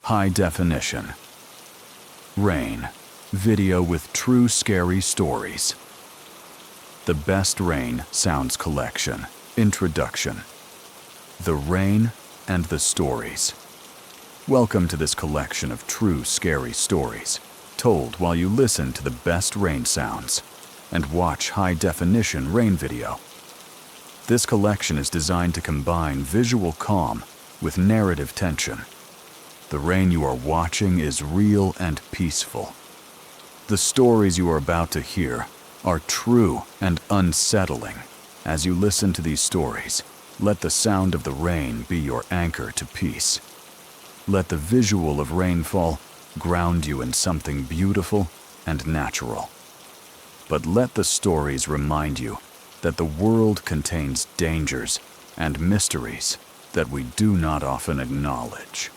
High definition. Rain. Video with true scary stories. The Best Rain Sounds Collection. Introduction. The Rain and the Stories. Welcome to this collection of true scary stories, told while you listen to the best rain sounds and watch high-definition rain video. This collection is designed to combine visual calm with narrative tension. The rain you are watching is real and peaceful. The stories you are about to hear are true and unsettling. As you listen to these stories, let the sound of the rain be your anchor to peace. Let the visual of rainfall ground you in something beautiful and natural. But let the stories remind you that the world contains dangers and mysteries that we do not often acknowledge.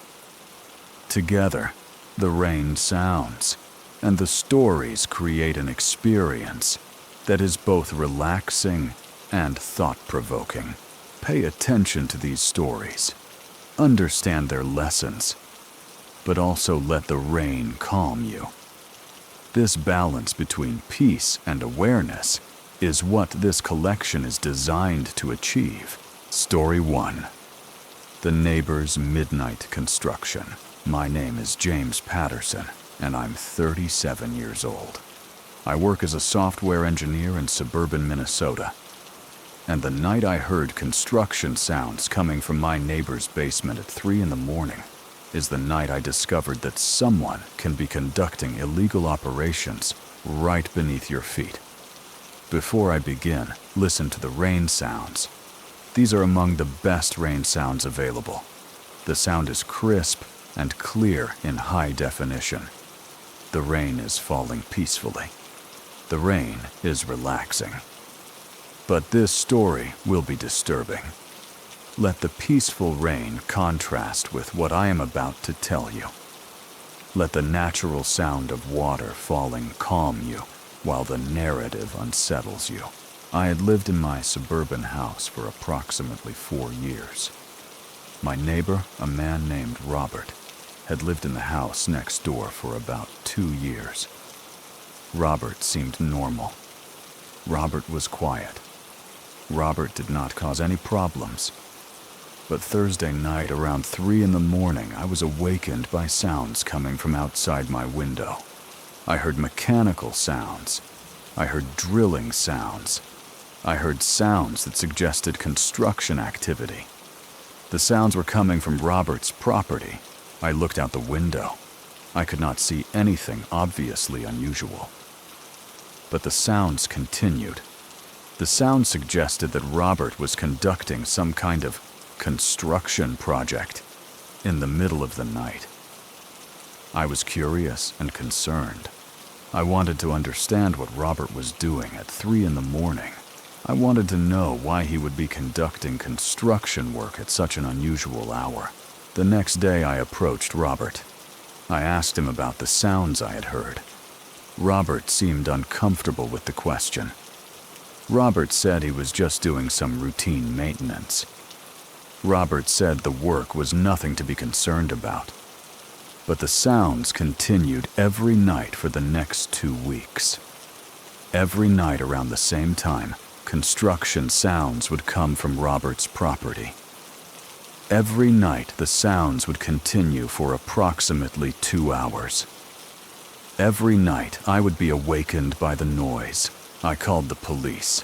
Together, the rain sounds and the stories create an experience that is both relaxing and thought-provoking. Pay attention to these stories. Understand their lessons, but also let the rain calm you. This balance between peace and awareness is what this collection is designed to achieve. Story 1. The Neighbor's Midnight Construction. My name is James Patterson, and I'm 37 years old. I work as a software engineer in suburban Minnesota. And the night I heard construction sounds coming from my neighbor's basement at 3 in the morning is the night I discovered that someone can be conducting illegal operations right beneath your feet. Before I begin, listen to the rain sounds. These are among the best rain sounds available. The sound is crisp and clear in high definition. The rain is falling peacefully. The rain is relaxing. But this story will be disturbing. Let the peaceful rain contrast with what I am about to tell you. Let the natural sound of water falling calm you, while the narrative unsettles you. I had lived in my suburban house for approximately 4 years. My neighbor, a man named Robert, had lived in the house next door for about 2 years. Robert seemed normal. Robert was quiet. Robert did not cause any problems. But Thursday night around 3 in the morning, I was awakened by sounds coming from outside my window. I heard mechanical sounds. I heard drilling sounds. I heard sounds that suggested construction activity. The sounds were coming from Robert's property. I looked out the window. I could not see anything obviously unusual. But the sounds continued. The sound suggested that Robert was conducting some kind of construction project in the middle of the night. I was curious and concerned. I wanted to understand what Robert was doing at 3 in the morning. I wanted to know why he would be conducting construction work at such an unusual hour. The next day I approached Robert. I asked him about the sounds I had heard. Robert seemed uncomfortable with the question. Robert said he was just doing some routine maintenance. Robert said the work was nothing to be concerned about. But the sounds continued every night for the next 2 weeks. Every night around the same time, construction sounds would come from Robert's property. Every night the sounds would continue for approximately 2 hours. Every night I would be awakened by the noise. I called the police.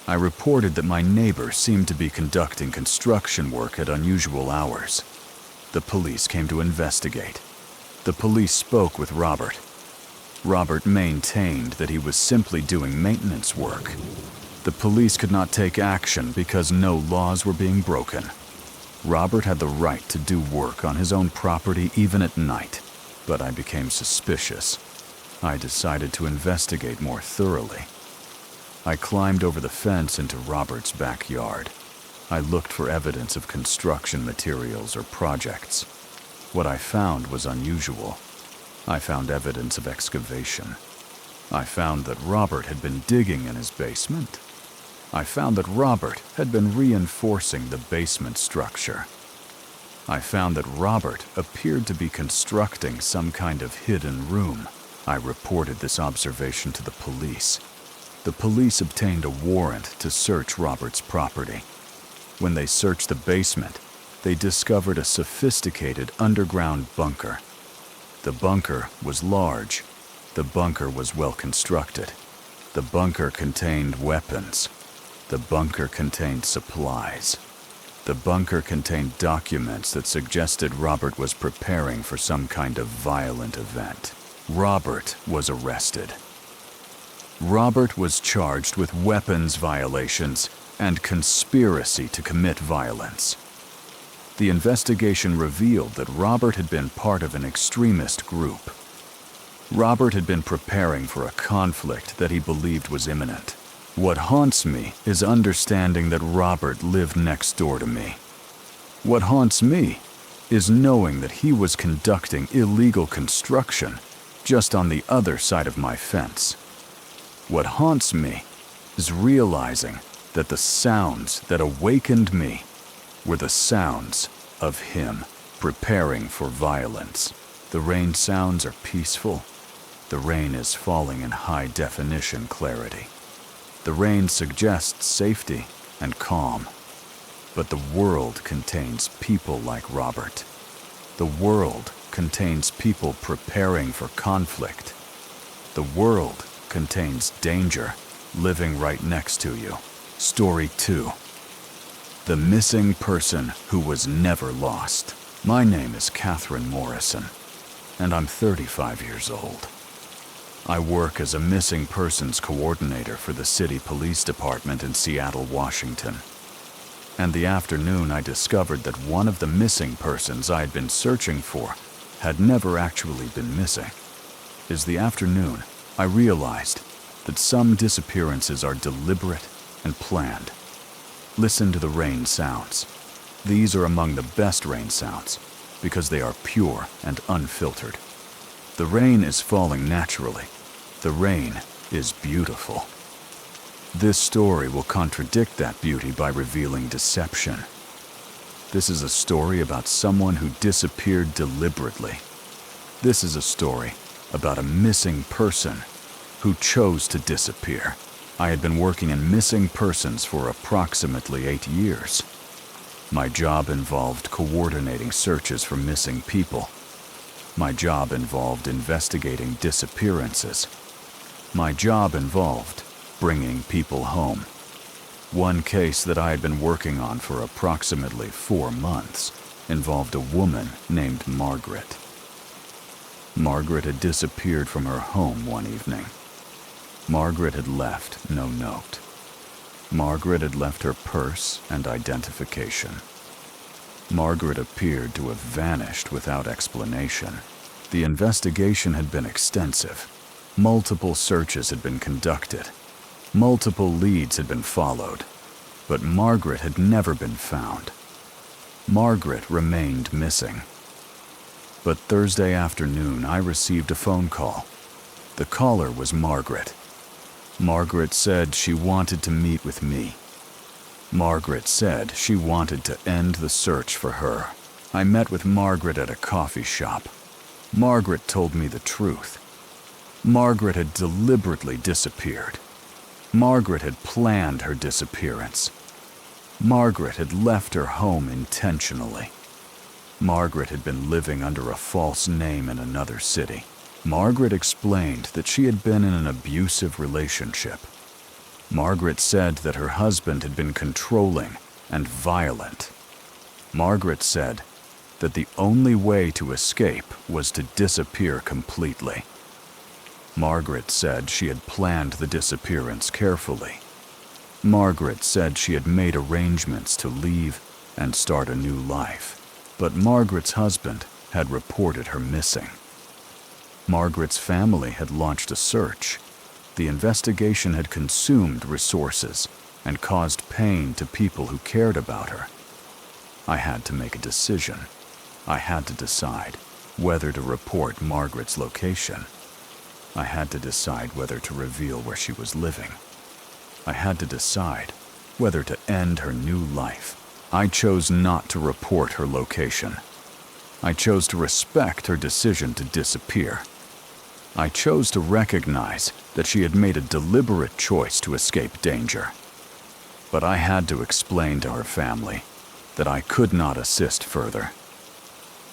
I reported that my neighbor seemed to be conducting construction work at unusual hours. The police came to investigate. The police spoke with Robert. Robert maintained that he was simply doing maintenance work. The police could not take action because no laws were being broken. Robert had the right to do work on his own property even at night, but I became suspicious. I decided to investigate more thoroughly. I climbed over the fence into Robert's backyard. I looked for evidence of construction materials or projects. What I found was unusual. I found evidence of excavation. I found that Robert had been digging in his basement. I found that Robert had been reinforcing the basement structure. I found that Robert appeared to be constructing some kind of hidden room. I reported this observation to the police. The police obtained a warrant to search Robert's property. When they searched the basement, they discovered a sophisticated underground bunker. The bunker was large. The bunker was well constructed. The bunker contained weapons. The bunker contained supplies. The bunker contained documents that suggested Robert was preparing for some kind of violent event. Robert was arrested. Robert was charged with weapons violations and conspiracy to commit violence. The investigation revealed that Robert had been part of an extremist group. Robert had been preparing for a conflict that he believed was imminent. What haunts me is understanding that Robert lived next door to me. What haunts me is knowing that he was conducting illegal construction just on the other side of my fence. What haunts me is realizing that the sounds that awakened me were the sounds of him preparing for violence. The rain sounds are peaceful. The rain is falling in high-definition clarity. The rain suggests safety and calm. But the world contains people like Robert. The world contains people preparing for conflict. The world contains danger living right next to you. Story 2. The missing person who was never lost. My name is Catherine Morrison, and I'm 35 years old. I work as a missing persons coordinator for the City Police Department in Seattle, Washington. And the afternoon I discovered that one of the missing persons I had been searching for had never actually been missing. Is the afternoon I realized that some disappearances are deliberate and planned. Listen to the rain sounds. These are among the best rain sounds because they are pure and unfiltered. The rain is falling naturally. The rain is beautiful. This story will contradict that beauty by revealing deception. This is a story about someone who disappeared deliberately. This is a story about a missing person who chose to disappear. I had been working in missing persons for approximately 8 years. My job involved coordinating searches for missing people. My job involved investigating disappearances. My job involved bringing people home. One case that I had been working on for approximately 4 months involved a woman named Margaret. Margaret had disappeared from her home one evening. Margaret had left no note. Margaret had left her purse and identification. Margaret appeared to have vanished without explanation. The investigation had been extensive. Multiple searches had been conducted. Multiple leads had been followed. But Margaret had never been found. Margaret remained missing. But Thursday afternoon, I received a phone call. The caller was Margaret. Margaret said she wanted to meet with me. Margaret said she wanted to end the search for her. I met with Margaret at a coffee shop. Margaret told me the truth. Margaret had deliberately disappeared. Margaret had planned her disappearance. Margaret had left her home intentionally. Margaret had been living under a false name in another city. Margaret explained that she had been in an abusive relationship. Margaret said that her husband had been controlling and violent. Margaret said that the only way to escape was to disappear completely. Margaret said she had planned the disappearance carefully. Margaret said she had made arrangements to leave and start a new life. But Margaret's husband had reported her missing. Margaret's family had launched a search. The investigation had consumed resources and caused pain to people who cared about her. I had to make a decision. I had to decide whether to report Margaret's location. I had to decide whether to reveal where she was living. I had to decide whether to end her new life I chose not to report her location. I chose to respect her decision to disappear. I chose to recognize that she had made a deliberate choice to escape danger. But I had to explain to her family that I could not assist further.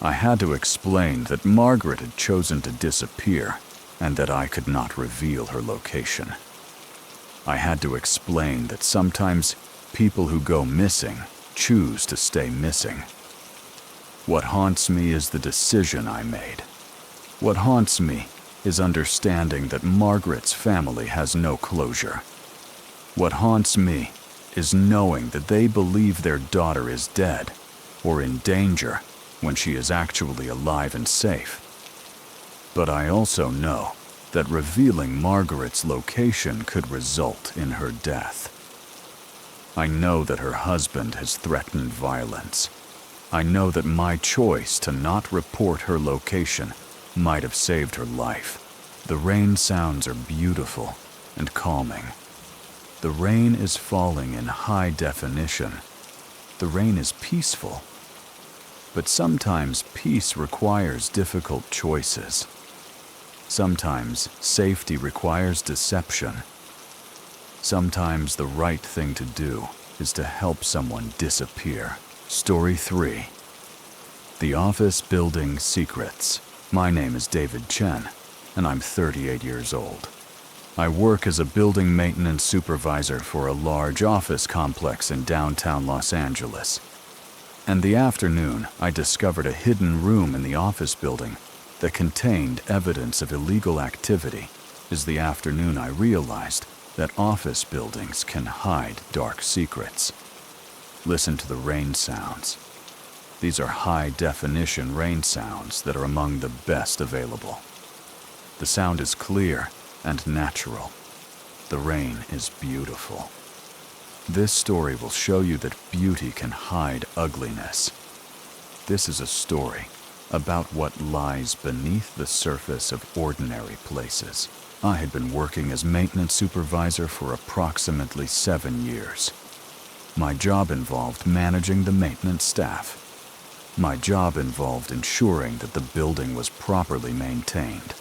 I had to explain that Margaret had chosen to disappear and that I could not reveal her location. I had to explain that sometimes people who go missing choose to stay missing. What haunts me is the decision I made. What haunts me is understanding that Margaret's family has no closure. What haunts me is knowing that they believe their daughter is dead or in danger when she is actually alive and safe. But I also know that revealing Margaret's location could result in her death. I know that her husband has threatened violence. I know that my choice to not report her location might have saved her life. The rain sounds are beautiful and calming. The rain is falling in high definition. The rain is peaceful. But sometimes peace requires difficult choices. Sometimes safety requires deception. Sometimes the right thing to do is to help someone disappear. Story 3. The Office Building Secrets. My name is David Chen, and I'm 38 years old. I work as a building maintenance supervisor for a large office complex in downtown Los Angeles. And the afternoon, I discovered a hidden room in the office building that contained evidence of illegal activity. Is the afternoon I realized that office buildings can hide dark secrets. Listen to the rain sounds. These are high-definition rain sounds that are among the best available. The sound is clear and natural. The rain is beautiful. This story will show you that beauty can hide ugliness. This is a story about what lies beneath the surface of ordinary places. I had been working as maintenance supervisor for approximately 7 years. My job involved managing the maintenance staff. My job involved ensuring that the building was properly maintained.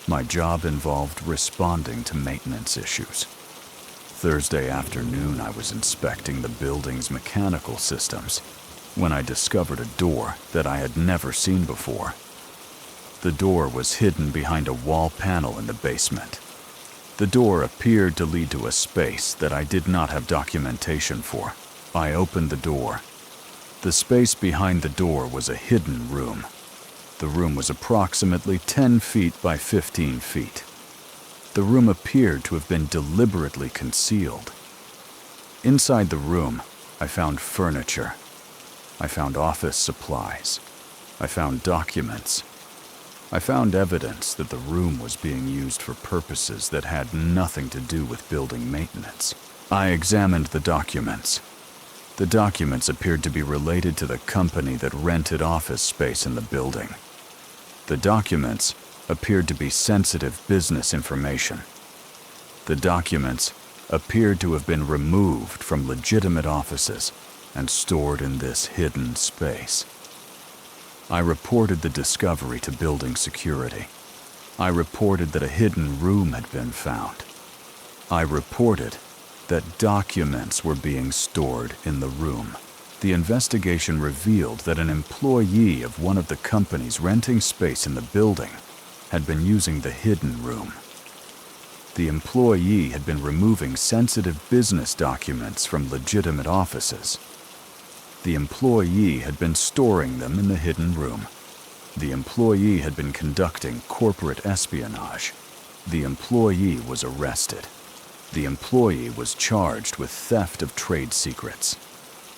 My job involved responding to maintenance issues. Thursday afternoon, I was inspecting the building's mechanical systems when I discovered a door that I had never seen before. The door was hidden behind a wall panel in the basement. The door appeared to lead to a space that I did not have documentation for. I opened the door. The space behind the door was a hidden room. The room was approximately 10 feet by 15 feet. The room appeared to have been deliberately concealed. Inside the room, I found furniture. I found office supplies. I found documents. I found evidence that the room was being used for purposes that had nothing to do with building maintenance. I examined the documents. The documents appeared to be related to the company that rented office space in the building. The documents appeared to be sensitive business information. The documents appeared to have been removed from legitimate offices and stored in this hidden space. I reported the discovery to building security. I reported that a hidden room had been found. I reported that documents were being stored in the room. The investigation revealed that an employee of one of the companies renting space in the building had been using the hidden room. The employee had been removing sensitive business documents from legitimate offices. The employee had been storing them in the hidden room. The employee had been conducting corporate espionage. The employee was arrested. The employee was charged with theft of trade secrets.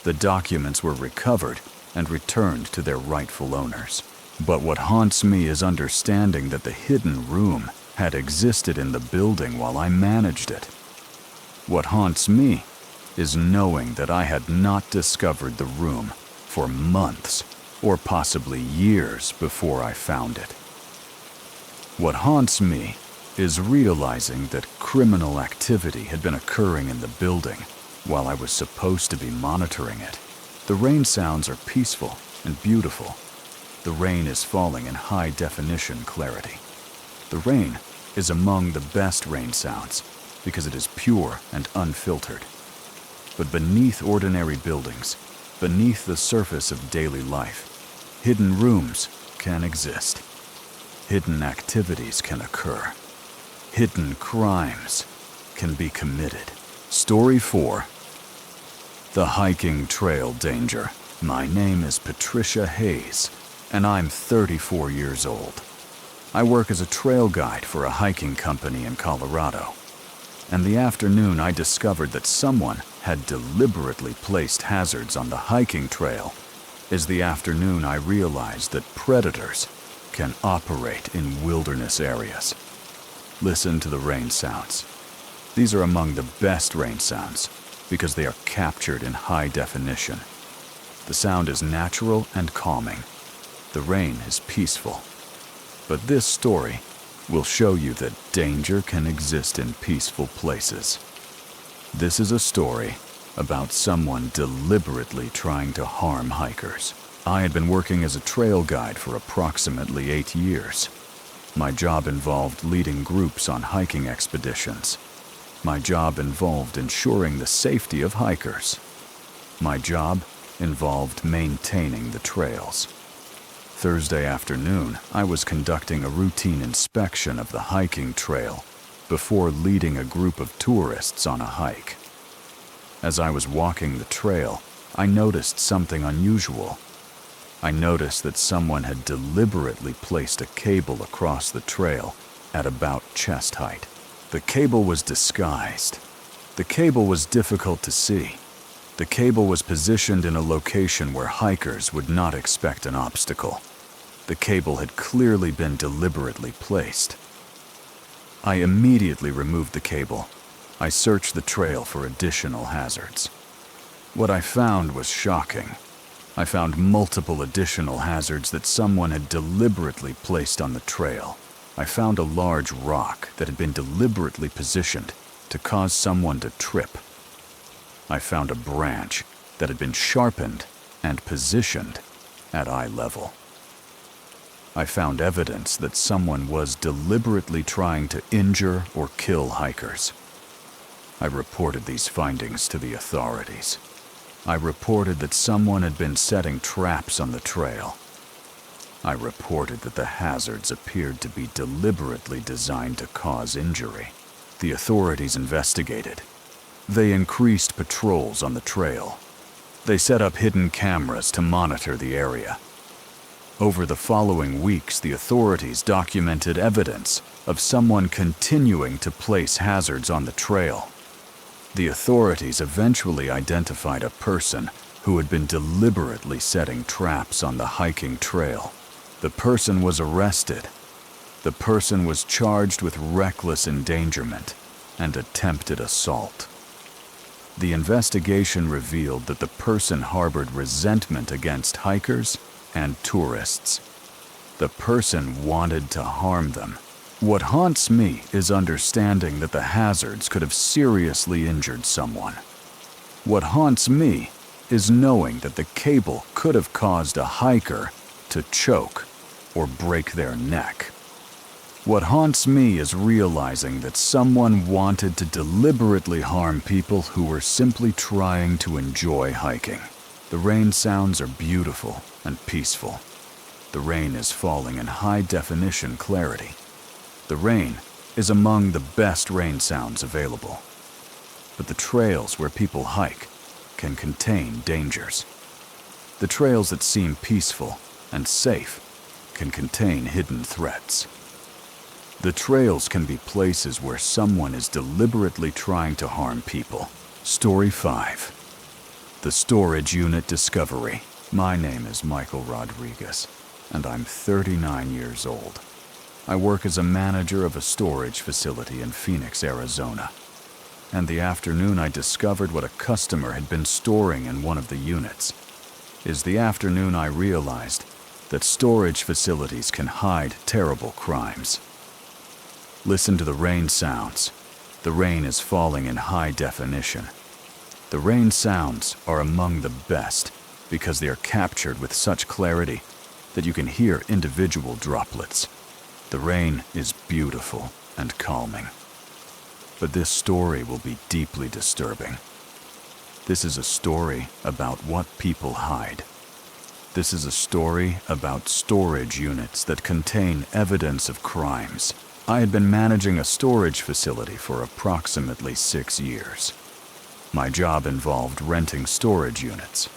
The documents were recovered and returned to their rightful owners. But what haunts me is understanding that the hidden room had existed in the building while I managed it. What haunts me is knowing that I had not discovered the room for months or possibly years before I found it. What haunts me is realizing that criminal activity had been occurring in the building while I was supposed to be monitoring it. The rain sounds are peaceful and beautiful. The rain is falling in high-definition clarity. The rain is among the best rain sounds because it is pure and unfiltered. But beneath ordinary buildings, beneath the surface of daily life, hidden rooms can exist. Hidden activities can occur. Hidden crimes can be committed. Story 4. The hiking trail danger. My name is Patricia Hayes, and I'm 34 years old. I work as a trail guide for a hiking company in Colorado. And the afternoon I discovered that someone had deliberately placed hazards on the hiking trail is the afternoon I realized that predators can operate in wilderness areas. Listen to the rain sounds. These are among the best rain sounds because they are captured in high definition. The sound is natural and calming. The rain is peaceful. But this story will show you that danger can exist in peaceful places. This is a story about someone deliberately trying to harm hikers. I had been working as a trail guide for approximately 8 years. My job involved leading groups on hiking expeditions. My job involved ensuring the safety of hikers. My job involved maintaining the trails. Thursday afternoon, I was conducting a routine inspection of the hiking trail before leading a group of tourists on a hike. As I was walking the trail, I noticed something unusual. I noticed that someone had deliberately placed a cable across the trail at about chest height. The cable was disguised. The cable was difficult to see. The cable was positioned in a location where hikers would not expect an obstacle. The cable had clearly been deliberately placed. I immediately removed the cable. I searched the trail for additional hazards. What I found was shocking. I found multiple additional hazards that someone had deliberately placed on the trail. I found a large rock that had been deliberately positioned to cause someone to trip. I found a branch that had been sharpened and positioned at eye level. I found evidence that someone was deliberately trying to injure or kill hikers. I reported these findings to the authorities. I reported that someone had been setting traps on the trail. I reported that the hazards appeared to be deliberately designed to cause injury. The authorities investigated. They increased patrols on the trail. They set up hidden cameras to monitor the area. Over the following weeks, the authorities documented evidence of someone continuing to place hazards on the trail. The authorities eventually identified a person who had been deliberately setting traps on the hiking trail. The person was arrested. The person was charged with reckless endangerment and attempted assault. The investigation revealed that the person harbored resentment against hikers and tourists. The person wanted to harm them. What haunts me is understanding that the hazards could have seriously injured someone. What haunts me is knowing that the cable could have caused a hiker to choke or break their neck. What haunts me is realizing that someone wanted to deliberately harm people who were simply trying to enjoy hiking. The rain sounds are beautiful and peaceful. The rain is falling in high-definition clarity. The rain is among the best rain sounds available. But the trails where people hike can contain dangers. The trails that seem peaceful and safe can contain hidden threats. The trails can be places where someone is deliberately trying to harm people. Story 5. The Storage Unit Discovery. My name is Michael Rodriguez, and I'm 39 years old. I work as a manager of a storage facility in Phoenix, Arizona. And the afternoon I discovered what a customer had been storing in one of the units is the afternoon I realized that storage facilities can hide terrible crimes. Listen to the rain sounds. The rain is falling in high definition. The rain sounds are among the best because they are captured with such clarity that you can hear individual droplets. The rain is beautiful and calming. But this story will be deeply disturbing. This is a story about what people hide. This is a story about storage units that contain evidence of crimes. I had been managing a storage facility for approximately 6 years. My job involved renting storage units.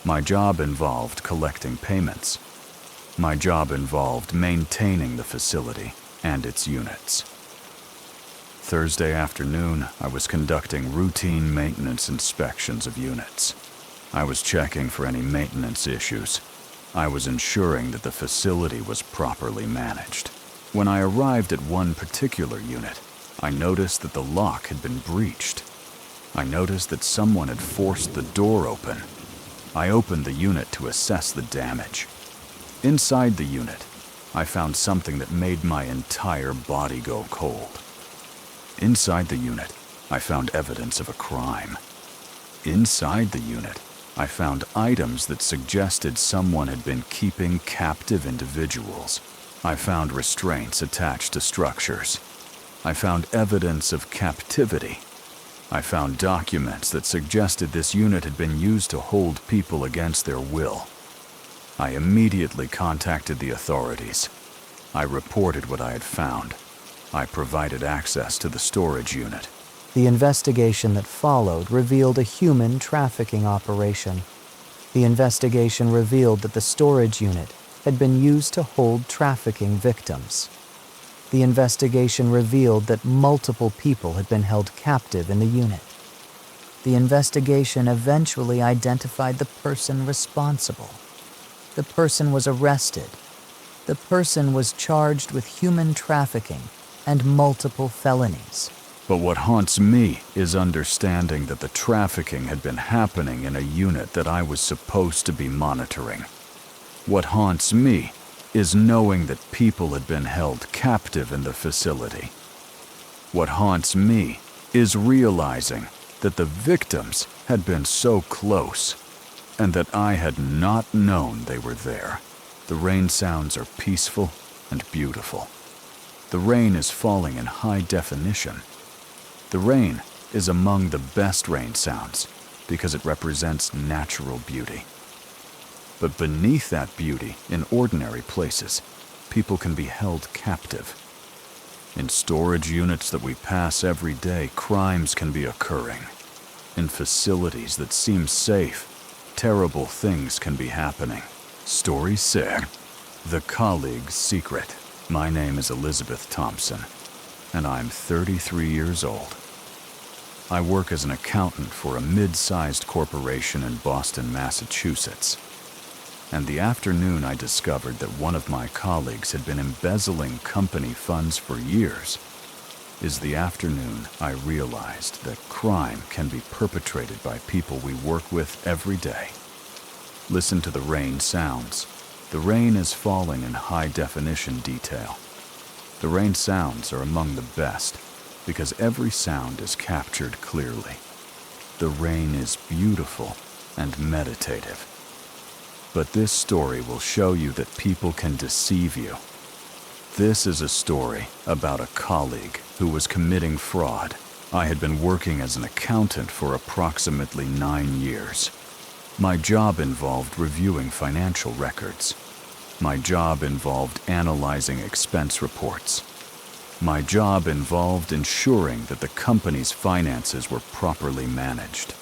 My job involved collecting payments. My job involved maintaining the facility and its units. Thursday afternoon, I was conducting routine maintenance inspections of units. I was checking for any maintenance issues. I was ensuring that the facility was properly managed. When I arrived at one particular unit, I noticed that the lock had been breached. I noticed that someone had forced the door open. I opened the unit to assess the damage. Inside the unit, I found something that made my entire body go cold. Inside the unit, I found evidence of a crime. Inside the unit, I found items that suggested someone had been keeping captive individuals. I found restraints attached to structures. I found evidence of captivity. I found documents that suggested this unit had been used to hold people against their will. I immediately contacted the authorities. I reported what I had found. I provided access to the storage unit. The investigation that followed revealed a human trafficking operation. The investigation revealed that the storage unit had been used to hold trafficking victims. The investigation revealed that multiple people had been held captive in the unit. The investigation eventually identified the person responsible. The person was arrested. The person was charged with human trafficking and multiple felonies. But what haunts me is understanding that the trafficking had been happening in a unit that I was supposed to be monitoring. What haunts me is knowing that people had been held captive in the facility. What haunts me is realizing that the victims had been so close and that I had not known they were there. The rain sounds are peaceful and beautiful. The rain is falling in high definition. The rain is among the best rain sounds because it represents natural beauty. But beneath that beauty, in ordinary places, people can be held captive. In storage units that we pass every day, crimes can be occurring. In facilities that seem safe, terrible things can be happening. Story 6. The Colleague's Secret. My name is Elizabeth Thompson, and I'm 33 years old. I work as an accountant for a mid-sized corporation in Boston, Massachusetts. And the afternoon I discovered that one of my colleagues had been embezzling company funds for years is the afternoon I realized that crime can be perpetrated by people we work with every day. Listen to the rain sounds. The rain is falling in high-definition detail. The rain sounds are among the best because every sound is captured clearly. The rain is beautiful and meditative. But this story will show you that people can deceive you. This is a story about a colleague who was committing fraud. I had been working as an accountant for approximately 9 years. My job involved reviewing financial records. My job involved analyzing expense reports. My job involved ensuring that the company's finances were properly managed.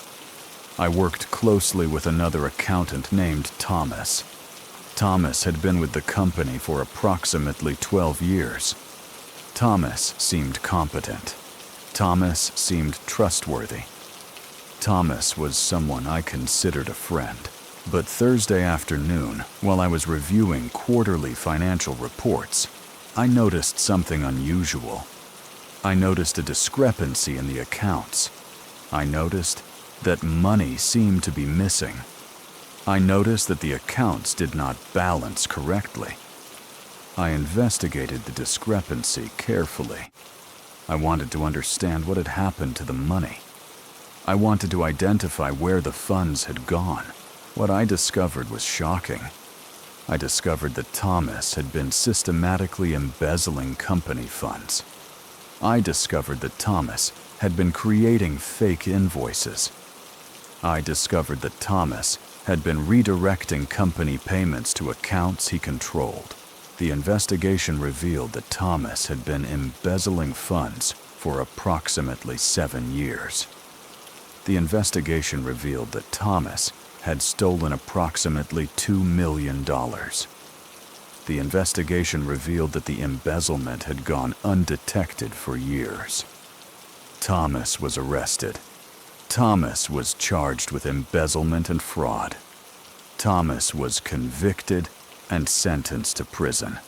I worked closely with another accountant named Thomas. Thomas had been with the company for approximately 12 years. Thomas seemed competent. Thomas seemed trustworthy. Thomas was someone I considered a friend. But Thursday afternoon, while I was reviewing quarterly financial reports, I noticed something unusual. I noticed a discrepancy in the accounts. I noticed that money seemed to be missing. I noticed that the accounts did not balance correctly. I investigated the discrepancy carefully. I wanted to understand what had happened to the money. I wanted to identify where the funds had gone. What I discovered was shocking. I discovered that Thomas had been systematically embezzling company funds. I discovered that Thomas had been creating fake invoices. I discovered that Thomas had been redirecting company payments to accounts he controlled. The investigation revealed that Thomas had been embezzling funds for approximately 7 years. The investigation revealed that Thomas had stolen approximately $2 million. The investigation revealed that the embezzlement had gone undetected for years. Thomas was arrested. Thomas was charged with embezzlement and fraud. Thomas was convicted and sentenced to prison.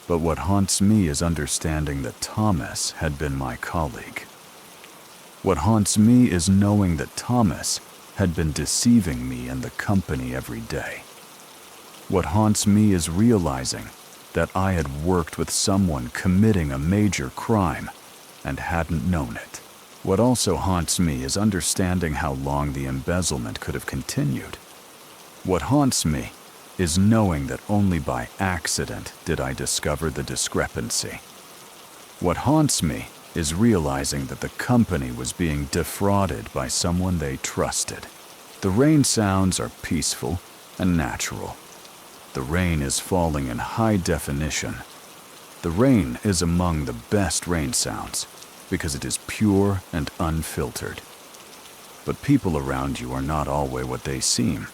But what haunts me is understanding that Thomas had been my colleague. What haunts me is knowing that Thomas had been deceiving me and the company every day. What haunts me is realizing that I had worked with someone committing a major crime and hadn't known it. What also haunts me is understanding how long the embezzlement could have continued. What haunts me is knowing that only by accident did I discover the discrepancy. What haunts me is realizing that the company was being defrauded by someone they trusted. The rain sounds are peaceful and natural. The rain is falling in high definition. The rain is among the best rain sounds because it is pure and unfiltered. But people around you are not always what they seem.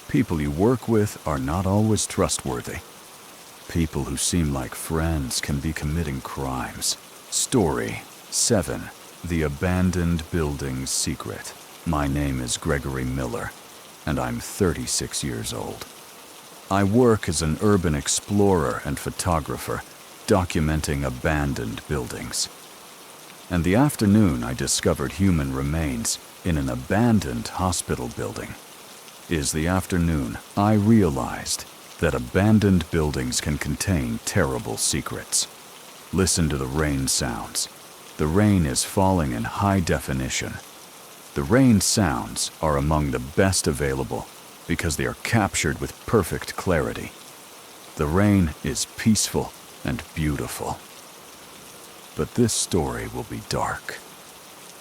People you work with are not always trustworthy. People who seem like friends can be committing crimes. Story 7. The Abandoned Building's Secret. My name is Gregory Miller, and I'm 36 years old. I work as an urban explorer and photographer, documenting abandoned buildings. And the afternoon I discovered human remains in an abandoned hospital building is the afternoon I realized that abandoned buildings can contain terrible secrets. Listen to the rain sounds. The rain is falling in high definition. The rain sounds are among the best available because they are captured with perfect clarity. The rain is peaceful and beautiful. But this story will be dark.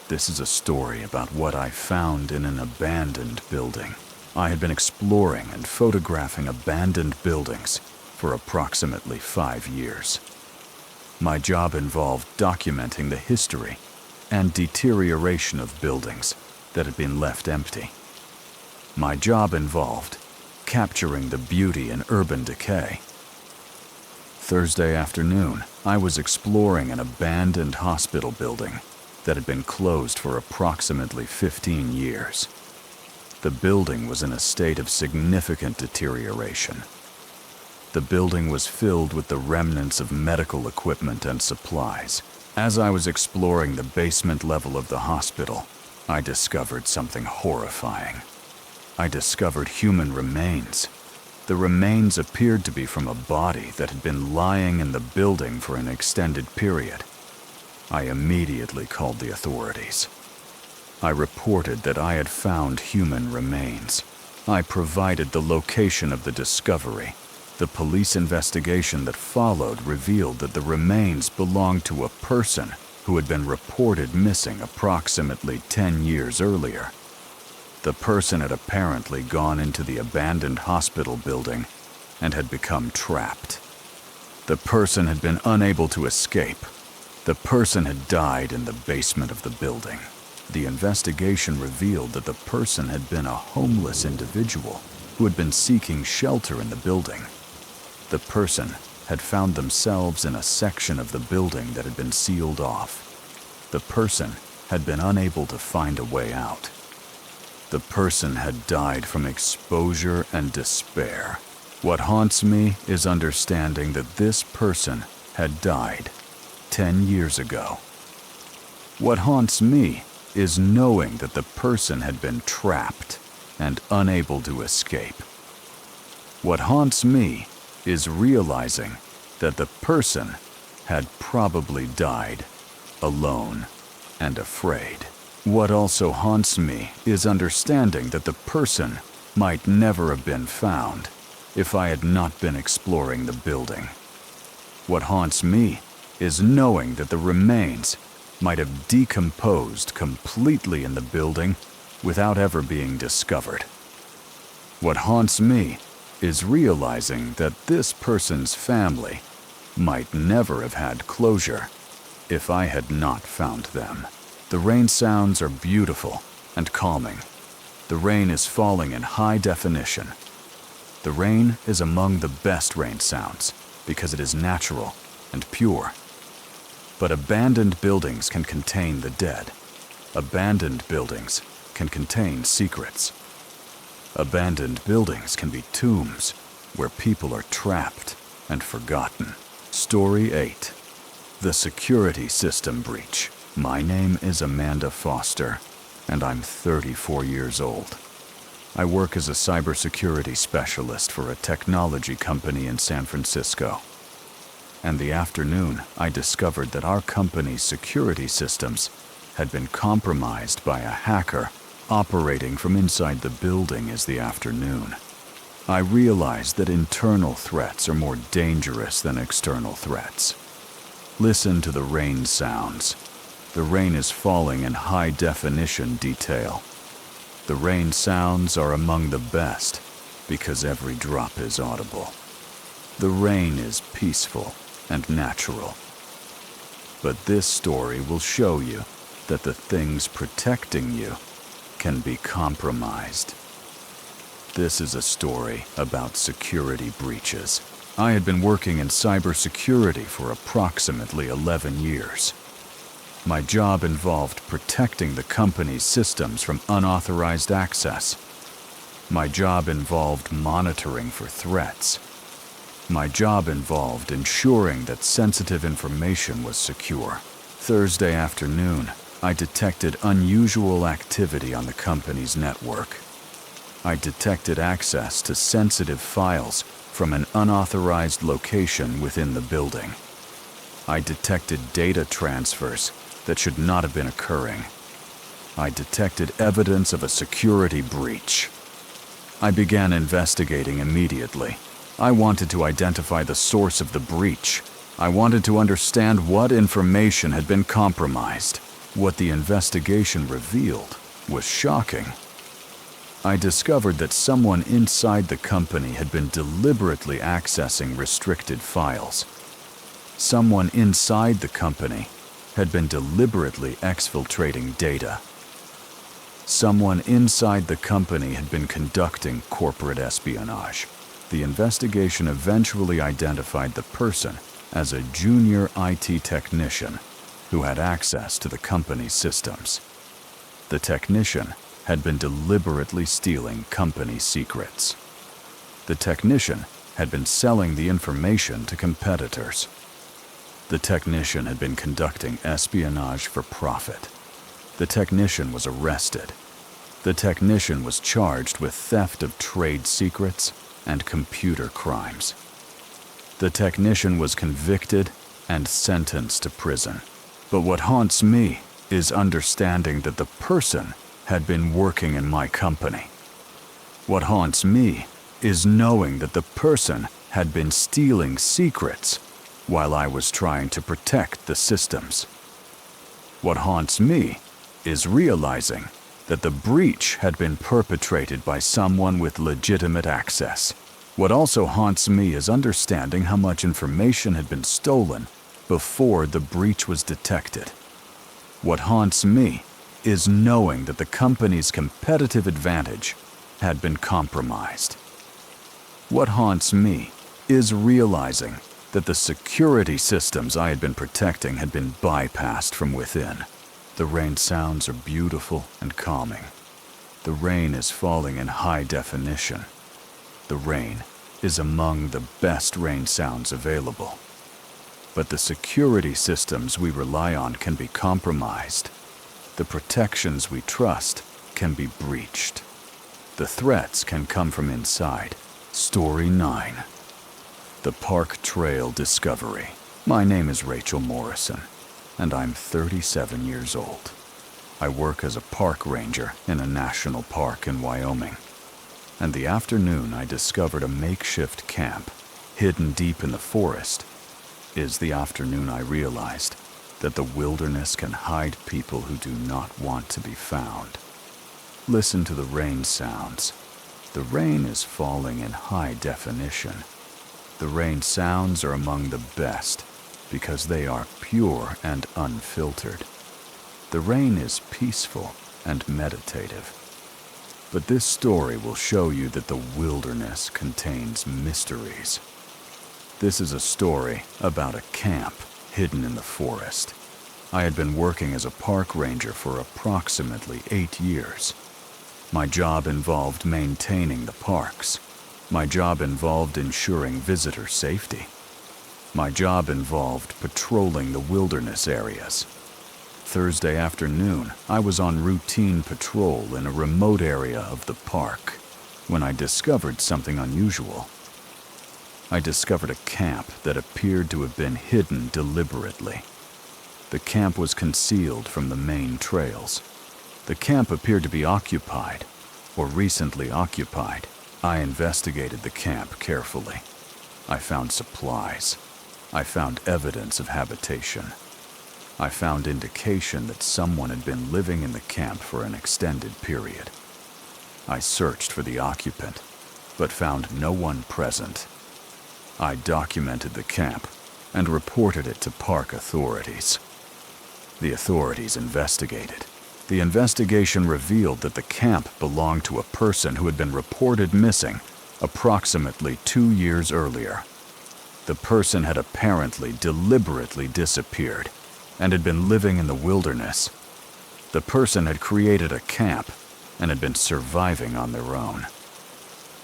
This is a story about what I found in an abandoned building. I had been exploring and photographing abandoned buildings for approximately 5 years. My job involved documenting the history and deterioration of buildings that had been left empty. My job involved capturing the beauty in urban decay. Thursday afternoon, I was exploring an abandoned hospital building that had been closed for approximately 15 years. The building was in a state of significant deterioration. The building was filled with the remnants of medical equipment and supplies. As I was exploring the basement level of the hospital, I discovered something horrifying. I discovered human remains. The remains appeared to be from a body that had been lying in the building for an extended period. I immediately called the authorities. I reported that I had found human remains. I provided the location of the discovery. The police investigation that followed revealed that the remains belonged to a person who had been reported missing approximately 10 years earlier. The person had apparently gone into the abandoned hospital building and had become trapped. The person had been unable to escape. The person had died in the basement of the building. The investigation revealed that the person had been a homeless individual who had been seeking shelter in the building. The person had found themselves in a section of the building that had been sealed off. The person had been unable to find a way out. The person had died from exposure and despair. What haunts me is understanding that this person had died 10 years ago. What haunts me is knowing that the person had been trapped and unable to escape. What haunts me is realizing that the person had probably died alone and afraid. What also haunts me is understanding that the person might never have been found if I had not been exploring the building. What haunts me is knowing that the remains might have decomposed completely in the building without ever being discovered. What haunts me is realizing that this person's family might never have had closure if I had not found them. The rain sounds are beautiful and calming. The rain is falling in high definition. The rain is among the best rain sounds because it is natural and pure. But abandoned buildings can contain the dead. Abandoned buildings can contain secrets. Abandoned buildings can be tombs where people are trapped and forgotten. Story 8. The Security System Breach. My name is Amanda Foster, and I'm 34 years old. I work as a cybersecurity specialist for a technology company in San Francisco. And the afternoon, I discovered that our company's security systems had been compromised by a hacker operating from inside the building as the afternoon. I realized that internal threats are more dangerous than external threats. Listen to the rain sounds. The rain is falling in high-definition detail. The rain sounds are among the best because every drop is audible. The rain is peaceful and natural. But this story will show you that the things protecting you can be compromised. This is a story about security breaches. I had been working in cybersecurity for approximately 11 years. My job involved protecting the company's systems from unauthorized access. My job involved monitoring for threats. My job involved ensuring that sensitive information was secure. Thursday afternoon, I detected unusual activity on the company's network. I detected access to sensitive files from an unauthorized location within the building. I detected data transfers that should not have been occurring. I detected evidence of a security breach. I began investigating immediately. I wanted to identify the source of the breach. I wanted to understand what information had been compromised. What the investigation revealed was shocking. I discovered that someone inside the company had been deliberately accessing restricted files. Someone inside the company had been deliberately exfiltrating data. Someone inside the company had been conducting corporate espionage. The investigation eventually identified the person as a junior IT technician who had access to the company's systems. The technician had been deliberately stealing company secrets. The technician had been selling the information to competitors. The technician had been conducting espionage for profit. The technician was arrested. The technician was charged with theft of trade secrets and computer crimes. The technician was convicted and sentenced to prison. But what haunts me is understanding that the person had been working in my company. What haunts me is knowing that the person had been stealing secrets while I was trying to protect the systems. What haunts me is realizing that the breach had been perpetrated by someone with legitimate access. What also haunts me is understanding how much information had been stolen before the breach was detected. What haunts me is knowing that the company's competitive advantage had been compromised. What haunts me is realizing that the security systems I had been protecting had been bypassed from within. The rain sounds are beautiful and calming. The rain is falling in high definition. The rain is among the best rain sounds available. But the security systems we rely on can be compromised. The protections we trust can be breached. The threats can come from inside. Story 9. The Park Trail Discovery. My name is Rachel Morrison, and I'm 37 years old. I work as a park ranger in a national park in Wyoming. and the afternoon I discovered a makeshift camp hidden deep in the forest is the afternoon I realized that the wilderness can hide people who do not want to be found. Listen to the rain sounds. The rain is falling in high definition. The rain sounds are among the best because they are pure and unfiltered. The rain is peaceful and meditative. But this story will show you that the wilderness contains mysteries. This is a story about a camp hidden in the forest. I had been working as a park ranger for approximately 8 years. My job involved maintaining the parks. My job involved ensuring visitor safety. My job involved patrolling the wilderness areas. Thursday afternoon, I was on routine patrol in a remote area of the park when I discovered something unusual. I discovered a camp that appeared to have been hidden deliberately. The camp was concealed from the main trails. The camp appeared to be occupied, or recently occupied. I investigated the camp carefully. I found supplies. I found evidence of habitation. I found indication that someone had been living in the camp for an extended period. I searched for the occupant, but found no one present. I documented the camp and reported it to park authorities. The authorities investigated. The investigation revealed that the camp belonged to a person who had been reported missing approximately 2 years earlier. The person had apparently deliberately disappeared and had been living in the wilderness. The person had created a camp and had been surviving on their own.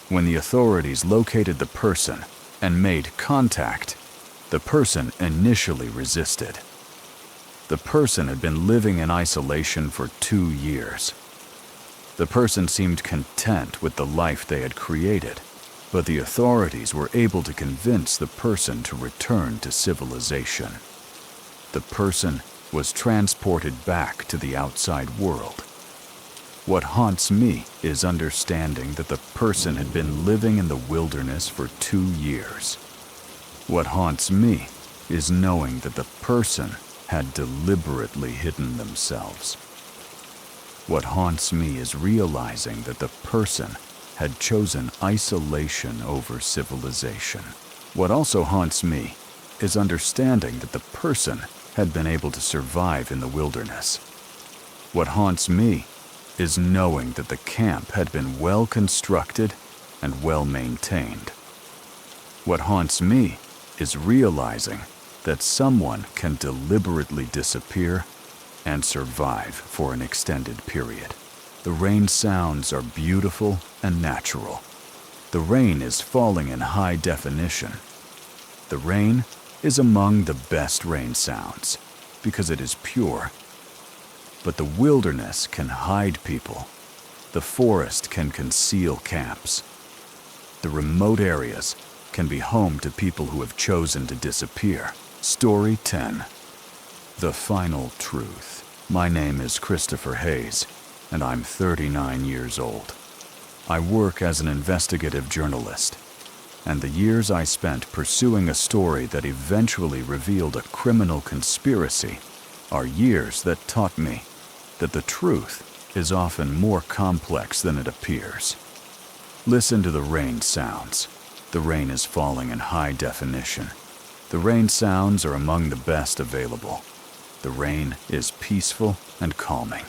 When the authorities located the person and made contact, the person initially resisted. The person had been living in isolation for 2 years. The person seemed content with the life they had created, but the authorities were able to convince the person to return to civilization. The person was transported back to the outside world. What haunts me is understanding that the person had been living in the wilderness for 2 years. What haunts me is knowing that the person had deliberately hidden themselves. What haunts me is realizing that the person had chosen isolation over civilization. What also haunts me is understanding that the person had been able to survive in the wilderness. What haunts me is knowing that the camp had been well constructed and well maintained. What haunts me is realizing that someone can deliberately disappear and survive for an extended period. The rain sounds are beautiful and natural. The rain is falling in high definition. The rain is among the best rain sounds because it is pure. But the wilderness can hide people. The forest can conceal camps. The remote areas can be home to people who have chosen to disappear. Story 10. The Final Truth. My name is Christopher Hayes, and I'm 39 years old. I work as an investigative journalist, and the years I spent pursuing a story that eventually revealed a criminal conspiracy are years that taught me that the truth is often more complex than it appears. Listen to the rain sounds. The rain is falling in high definition. The rain sounds are among the best available. The rain is peaceful and calming.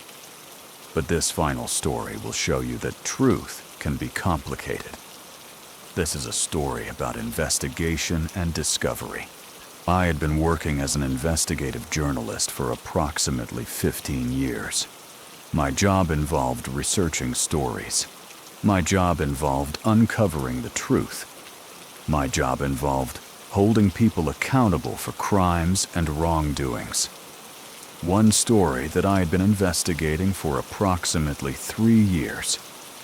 But this final story will show you that truth can be complicated. This is a story about investigation and discovery. I had been working as an investigative journalist for approximately 15 years. My job involved researching stories. My job involved uncovering the truth. My job involved holding people accountable for crimes and wrongdoings. One story that I had been investigating for approximately 3 years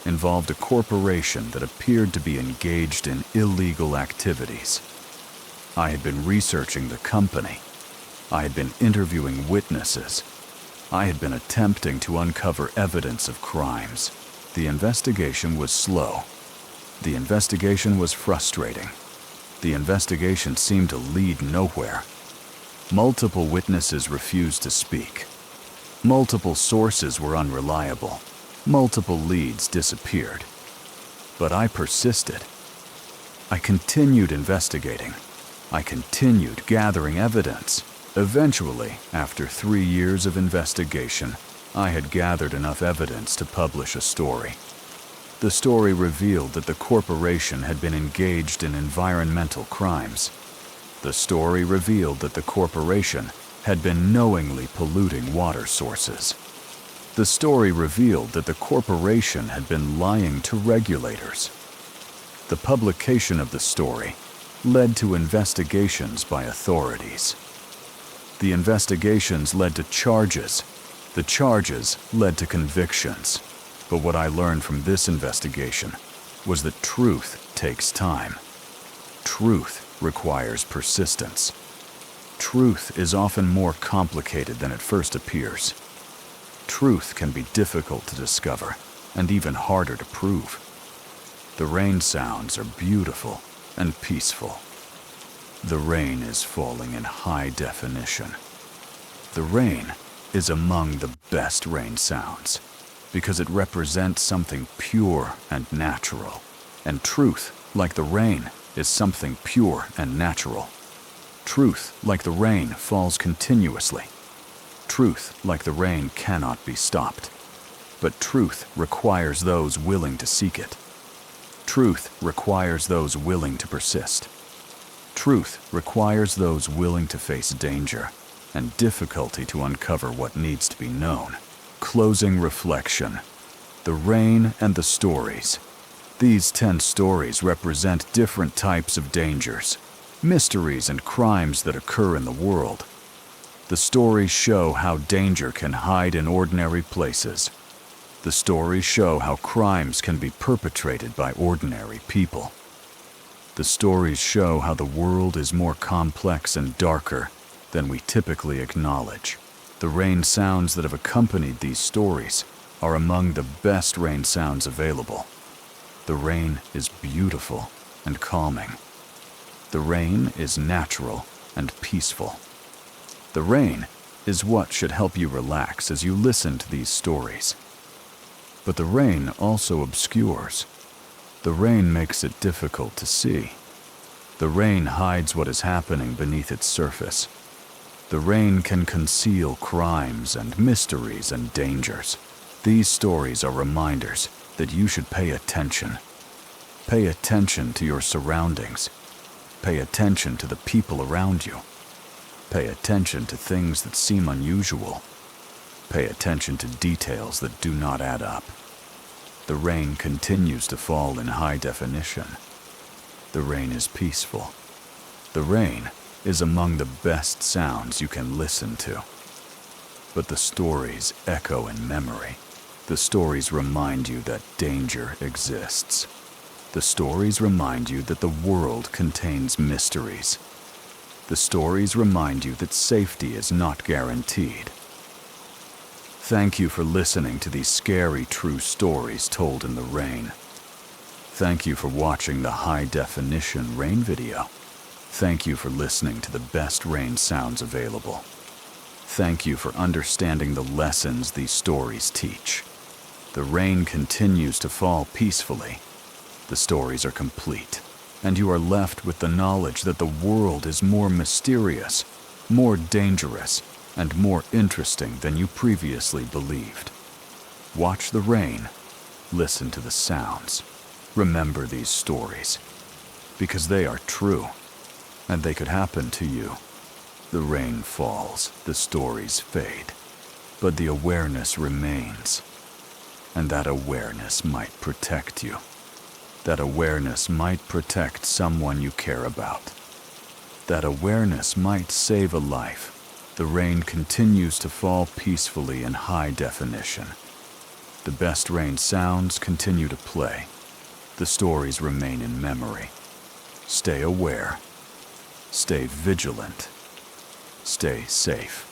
involved a corporation that appeared to be engaged in illegal activities. I had been researching the company. I had been interviewing witnesses. I had been attempting to uncover evidence of crimes. The investigation was slow, The investigation was frustrating. The investigation seemed to lead nowhere. Multiple witnesses refused to speak. Multiple sources were unreliable. Multiple leads disappeared. But I persisted. I continued investigating. I continued gathering evidence. Eventually, after 3 years of investigation, I had gathered enough evidence to publish a story. The story revealed that the corporation had been engaged in environmental crimes. The story revealed that the corporation had been knowingly polluting water sources. The story revealed that the corporation had been lying to regulators. The publication of the story led to investigations by authorities. The investigations led to charges. The charges led to convictions. But what I learned from this investigation was that truth takes time. Truth requires persistence. Truth is often more complicated than it first appears. Truth can be difficult to discover and even harder to prove. The rain sounds are beautiful and peaceful. The rain is falling in high definition. The rain is among the best rain sounds because it represents something pure and natural. And truth, like the rain, is something pure and natural. Truth, like the rain, falls continuously. Truth, like the rain, cannot be stopped. But truth requires those willing to seek it. Truth requires those willing to persist. Truth requires those willing to face danger and difficulty to uncover what needs to be known. Closing reflection. The rain and the stories. These 10 stories represent different types of dangers, mysteries and crimes that occur in the world. The stories show how danger can hide in ordinary places. The stories show how crimes can be perpetrated by ordinary people. The stories show how the world is more complex and darker than we typically acknowledge. The rain sounds that have accompanied these stories are among the best rain sounds available. The rain is beautiful and calming. The rain is natural and peaceful. The rain is what should help you relax as you listen to these stories. But the rain also obscures. The rain makes it difficult to see. The rain hides what is happening beneath its surface. The rain can conceal crimes and mysteries and dangers. These stories are reminders that you should pay attention. Pay attention to your surroundings. Pay attention to the people around you. Pay attention to things that seem unusual. Pay attention to details that do not add up. The rain continues to fall in high definition. The rain is peaceful. The rain is among the best sounds you can listen to. But the stories echo in memory. The stories remind you that danger exists. The stories remind you that the world contains mysteries. The stories remind you that safety is not guaranteed. Thank you for listening to these scary true stories told in the rain. Thank you for watching the high-definition rain video. Thank you for listening to the best rain sounds available. Thank you for understanding the lessons these stories teach. The rain continues to fall peacefully. The stories are complete, and you are left with the knowledge that the world is more mysterious, more dangerous, and more interesting than you previously believed. Watch the rain. Listen to the sounds. Remember these stories, because they are true, and they could happen to you. The rain falls, the stories fade, but the awareness remains, and that awareness might protect you. That awareness might protect someone you care about. That awareness might save a life. The rain continues to fall peacefully in high definition. The best rain sounds continue to play. The stories remain in memory. Stay aware. Stay vigilant. Stay safe.